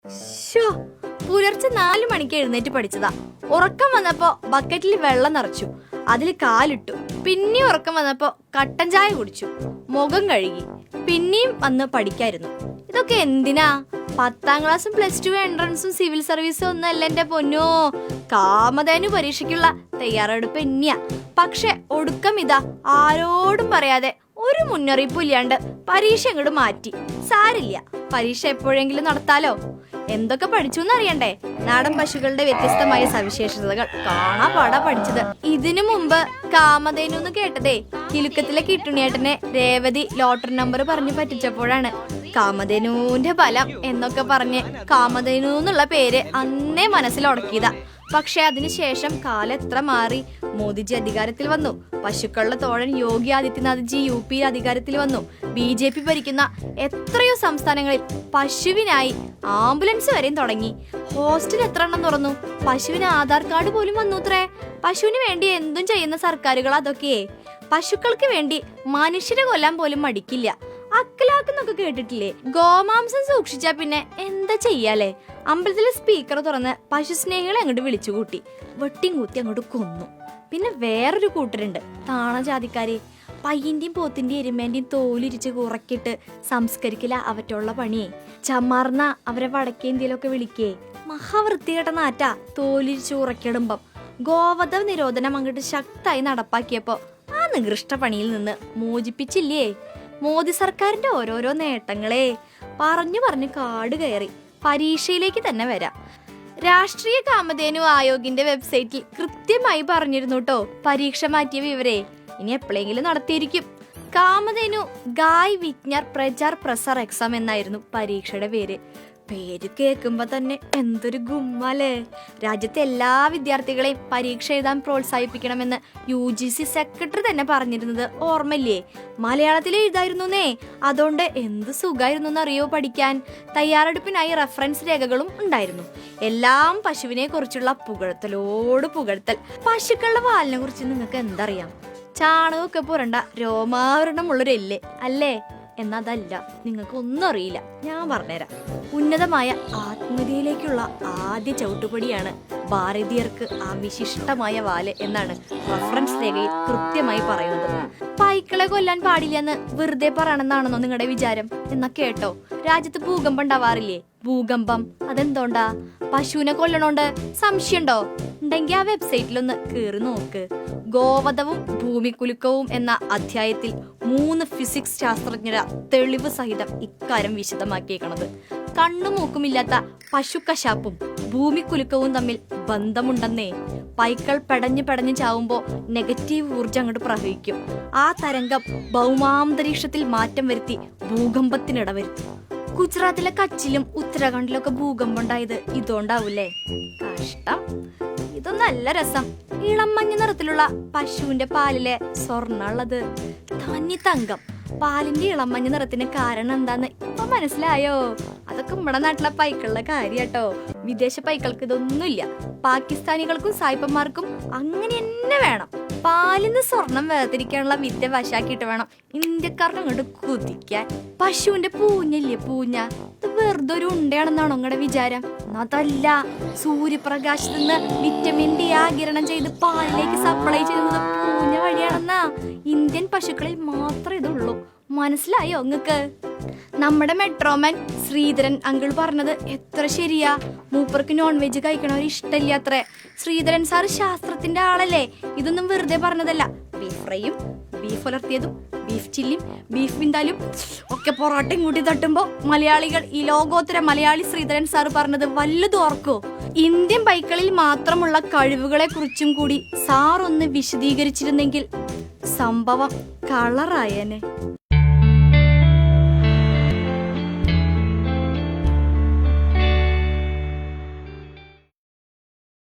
ശോ, പുലർച്ചെ 4 മണിക്ക് എഴുന്നേറ്റ് പഠിച്ചതാ. ഉറക്കം വന്നപ്പോ ബക്കറ്റിൽ വെള്ളം നിറച്ചു, അതിൽ കാലിട്ടു. പിന്നെയും ഉറക്കം വന്നപ്പോ കട്ടൻ ചായ കുടിച്ചു, മുഖം കഴുകി, പിന്നെയും വന്ന് പഠിക്കായിരുന്നു. ഇതൊക്കെ എന്തിനാ? 10ാം ക്ലാസ്സും +2 എൻട്രൻസും സിവിൽ സർവീസും ഒന്നല്ല എന്റെ പൊന്നോ. കാമധേനു പരീക്ഷയ്ക്കുള്ള തയ്യാറെടുപ്പ് തന്നെയാ. പക്ഷെ ഒടുക്കം ഇതാ, ആരോടും പറയാതെ ഒരു മുന്നറിയിപ്പും ഇല്ലാണ്ട് പരീക്ഷ അങ്ങോട്ട് മാറ്റി. സാരില്ല, പരീക്ഷ എപ്പോഴെങ്കിലും നടത്താലോ. എന്തൊക്കെ പഠിച്ചു എന്നറിയണ്ടേ? നാടൻ പശുക്കളുടെ വ്യത്യസ്തമായ സവിശേഷതകൾ കാണാപാടാ പഠിച്ചത്. ഇതിനു മുമ്പ് കാമധേനു എന്ന് കേട്ടതേ കിലുക്കത്തിലെ കിട്ടുണിയേട്ടനെ രേവതി ലോട്ടറി നമ്പർ പറഞ്ഞു പറ്റിച്ചപ്പോഴാണ്. കാമധേനുവിന്റെ ബലം എന്നൊക്കെ പറഞ്ഞ് കാമധേനു എന്നുള്ള പേര് അന്നേ മനസ്സിൽ ഉടക്കിയതാ. പക്ഷെ അതിനുശേഷം കാലം എത്ര മാറി. മോദിജി അധികാരത്തിൽ വന്നു, പശുക്കളുടെ തോഴൻ യോഗി ആദിത്യനാഥ് ജി UP അധികാരത്തിൽ വന്നു, BJP ഭരിക്കുന്ന എത്രയോ സംസ്ഥാനങ്ങളിൽ പശുവിനായി ആംബുലൻസ് വരെയും തുടങ്ങി. ഹോസ്റ്റൽ എത്ര എണ്ണം തുറന്നു, പശുവിന് ആധാർ കാർഡ് പോലും വന്നുത്രേ. പശുവിന് വേണ്ടി എന്തും ചെയ്യുന്ന സർക്കാരുകൾ അതൊക്കെയേ. പശുക്കൾക്ക് വേണ്ടി മനുഷ്യരെ കൊല്ലാൻ പോലും മടിക്കില്ല. അക്കലാക്കെന്നൊക്കെ കേട്ടിട്ടില്ലേ? ഗോമാംസം സൂക്ഷിച്ചാ പിന്നെ എന്താ ചെയ്യാലേ? അമ്പലത്തിലെ സ്പീക്കർ തുറന്ന് പശുസ്നേഹികളെ അങ്ങോട്ട് വിളിച്ചുകൂട്ടി, വെട്ടിയും കൂത്തി അങ്ങോട്ട് കൊന്നു. പിന്നെ വേറൊരു കൂട്ടരുണ്ട്, താണജാതിക്കാരെ. പയ്യന്റെയും പോത്തിന്റെയും എരുമേന്റെയും തോലിരിച്ച് കുറക്കിട്ട് സംസ്കരിക്കില്ല അവറ്റുള്ള പണിയെ. ചമ്മാർന്ന അവരെ വടക്കേ ഇന്ത്യയിലൊക്കെ വിളിക്കേ. മഹാവൃത്തികെട്ട നാറ്റാ തോലിരിച്ച് ഉറക്കിടുമ്പം. ഗോവധ നിരോധനം അങ്ങോട്ട് ശക്തമായി നടപ്പാക്കിയപ്പോ ആ നികൃഷ്ട പണിയിൽ നിന്ന് മോചിപ്പിച്ചില്ലേ മോദി സർക്കാരിന്റെ ഓരോരോ നേട്ടങ്ങളെ. പറഞ്ഞു കാട് കയറി. പരീക്ഷയിലേക്ക് തന്നെ വരാം. രാഷ്ട്രീയ കാമധേനു ആയോഗിന്റെ വെബ്സൈറ്റിൽ കൃത്യമായി പറഞ്ഞിരുന്നു കേട്ടോ പരീക്ഷ മാറ്റിയ വിവരേ. ഇനി എപ്പോഴെങ്കിലും നടത്തിയിരിക്കും. കാമധേനു ഗായ് വിജ്ഞാർ പ്രചാർ പ്രസാർ എക്സാം എന്നായിരുന്നു പരീക്ഷയുടെ പേര്. പേര് കേൾക്കുമ്പോ തന്നെ എന്തൊരു ഗുമ്മല്ലേ. രാജ്യത്തെ എല്ലാ വിദ്യാർത്ഥികളെയും പരീക്ഷ എഴുതാൻ പ്രോത്സാഹിപ്പിക്കണമെന്ന് UGC സെക്രട്ടറി തന്നെ പറഞ്ഞിരുന്നത് ഓർമ്മയില്ലേ? മലയാളത്തിൽ എഴുതായിരുന്നേ. അതുകൊണ്ട് എന്ത് സുഖമായിരുന്നു എന്നറിയോ പഠിക്കാൻ. തയ്യാറെടുപ്പിനായി റെഫറൻസ് രേഖകളും ഉണ്ടായിരുന്നു. എല്ലാം പശുവിനെ കുറിച്ചുള്ള പുകഴ്ത്തലോട് പുകഴ്ത്തൽ. പശുക്കളുടെ പാലിനെ കുറിച്ച് നിങ്ങൾക്ക് എന്തറിയാം? ചാണകമൊക്കെ പുരണ്ട രോമാവരണമുള്ളൊരെല്ല് അല്ലേ? എന്നതല്ല, നിങ്ങൾക്ക് ഒന്നും അറിയില്ല. ഞാൻ പറഞ്ഞുതരാം. ഉന്നതമായ ആത്മീയതയിലേക്കുള്ള ആദ്യ ചവിട്ടുപടിയാണ് ഭാരതീയർക്ക് ആ വിശിഷ്ടമായ വാല് എന്നാണ് റഫറൻസ് രേഖയിൽ കൃത്യമായി പറയുന്നത്. പൈക്കളെ കൊല്ലാൻ പാടില്ലെന്ന് വെറുതെ പറയണമെന്നാണെന്നോ നിങ്ങളുടെ വിചാരം? എന്നാ കേട്ടോ, രാജ്യത്ത് ഭൂകമ്പം ഉണ്ടാവാറില്ലേ? ഭൂകമ്പം അതെന്തോണ്ടാ? പശുവിനെ കൊല്ലണോണ്ട് സംശയമുണ്ടോ? ഉണ്ടെങ്കിൽ ആ വെബ്സൈറ്റിലൊന്ന് കേറി നോക്ക്. ഗോവധവും ഭൂമികുലുക്കവും എന്ന അധ്യായത്തിൽ 3 ഫിസിക്സ് ശാസ്ത്രജ്ഞര തെളിവ് സഹിതം ഇക്കാര്യം വിശദമാക്കിയേക്കണത്. കണ്ണുമൂക്കുമില്ലാത്ത പശുക്കശാപ്പും ഭൂമികുലുക്കവും തമ്മിൽ ബന്ധമുണ്ടെന്നേ. പൈക്കൾ പെടഞ്ഞു ചാവുമ്പോ നെഗറ്റീവ് ഊർജം അങ്ങോട്ട് പ്രവഹിക്കും. ആ തരംഗം ഭൗമാന്തരീക്ഷത്തിൽ മാറ്റം വരുത്തി ഭൂകമ്പത്തിനിട വരുത്തും. ഗുജറാത്തിലെ കച്ചിലും ഉത്തരാഖണ്ഡിലൊക്കെ ഭൂകമ്പം ഉണ്ടായത് ഇതുകൊണ്ടാവൂലേ? കഷ്ടം. ഇതൊന്നല്ല രസം. ഇളം മഞ്ഞ നിറത്തിലുള്ള പശുവിന്റെ പാലിലെ സ്വർണ്ണുള്ളത് തനി തങ്കം. പാലിന്റെ ഇളം മഞ്ഞ നിറത്തിന് കാരണം എന്താന്ന് ഇപ്പൊ മനസ്സിലായോ? അതൊക്കെ നമ്മുടെ നാട്ടിലെ പൈക്കളുടെ കാര്യട്ടോ. വിദേശ പൈക്കൾക്ക് ഇതൊന്നുമില്ല. പാകിസ്ഥാനികൾക്കും സായിപ്പന്മാർക്കും അങ്ങനെ തന്നെ വേണം. പാലിന്ന് സ്വർണം വേർതിരിക്കാനുള്ള വിദ്യ വശാക്കിയിട്ട് വേണം ഇന്ത്യക്കാർക്ക് അങ്ങോട്ട് കുതിക്കാൻ. പശുവിന്റെ പൂഞ്ഞില്ലേ, പൂഞ്ഞ, ഇത് വെറുതെ ഒരു ഉണ്ടയാണെന്നാണോ നിങ്ങളുടെ വിചാരം? അതല്ല, സൂര്യപ്രകാശത്ത് നിന്ന് വിറ്റമിൻ D ആഗിരണം ചെയ്ത് പാലിലേക്ക് സപ്ലൈ ചെയ്യുന്നത് പൂഞ്ഞ വഴിയാണെന്നാ. ഇന്ത്യൻ പശുക്കളിൽ മാത്രമേ ഇതുള്ളൂ. മനസ്സിലായോ നിങ്ങക്ക്? നമ്മുടെ മെട്രോമാൻ ശ്രീധരൻ അങ്കിൾ പറഞ്ഞത് എത്ര ശരിയാ. മൂപ്പർക്ക് നോൺവെജ് കഴിക്കണവർ ഇഷ്ടമില്ല അത്രേ. ശ്രീധരൻ സാർ ശാസ്ത്രത്തിന്റെ ആളല്ലേ. ഇതൊന്നും വെറുതെ പറഞ്ഞതല്ല. ബീഫ് ഫ്രൈയും ബീഫ് ഉലർത്തിയതും ബീഫ് ചില്ലിയും ബീഫ് വിന്താലും ഒക്കെ പൊറോട്ടയും കൂട്ടി തട്ടുമ്പോ മലയാളികൾ ഈ ലോകോത്തര മലയാളി ശ്രീധരൻ സാർ പറഞ്ഞത് വല്ലതും ഓർക്കോ? ഇന്ത്യൻ പൈക്കളിൽ മാത്രമുള്ള കഴിവുകളെ കുറിച്ചും കൂടി സാർ ഒന്ന് വിശദീകരിച്ചിരുന്നെങ്കിൽ സംഭവം കളറായേനെ.